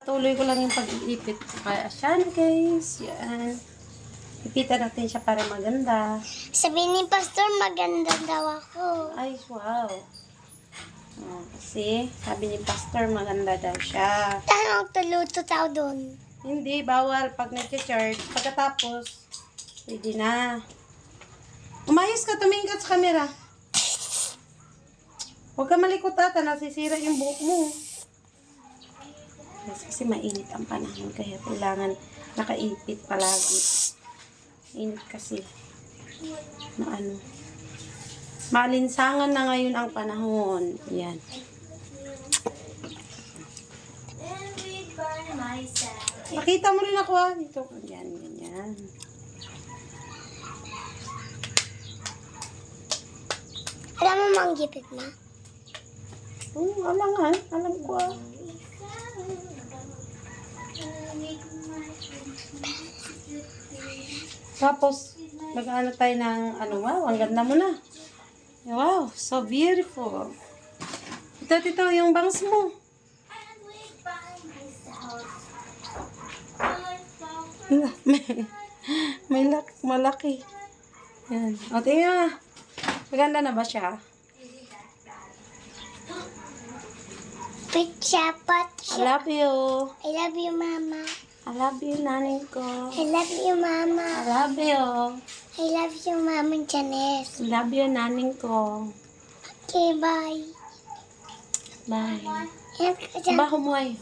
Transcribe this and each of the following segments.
Tuloy ko lang yung pag-iipit. Kaya siya guys. Yan. Ipitan natin siya para maganda. Sabi ni Pastor, maganda daw ako. Ay, wow. Oh, kasi sabi ni Pastor, maganda daw siya. Tanong tuluto tao doon. Hindi, bawal pag nag-charge. Pagkatapos, pwede na. Umayos ka, tumingin ka sa camera. Huwag ka malikot ata, nasisira yung buhok mo. Kasi mainit ang panahon, kaya kailangan nakaipit palagi. Init kasi. Na ano. Malinsangan na ngayon ang panahon. Yan. Nakita mo rin ako dito. Yan, ganyan. Alam mo manggipit na? Alangan. Alam ko Tapos, mag-ano tayo ng, wow, ang ganda mo na. Wow, so beautiful. Ito, yung bangs mo. may malaki. Yan. O, tingnan. Maganda na ba siya? Pitcha, I love you. I love you, Mama. I love you, naning ko. I love you, Mama. I love you. I love you, Mama Janice. I love you, naning ko. Okay, bye. Bye. Yan ka dyan. Baho mo ay.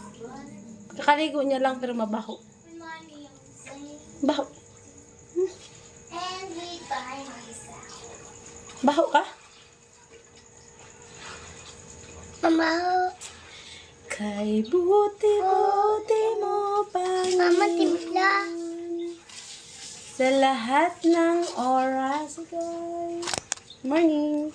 Kakaligo niya lang pero mabaho. Baho. And we by myself. Baho ka? Mama, Kay buti-buti mo pa Mama, timpla. sa lahat ng oras, guys. Morning.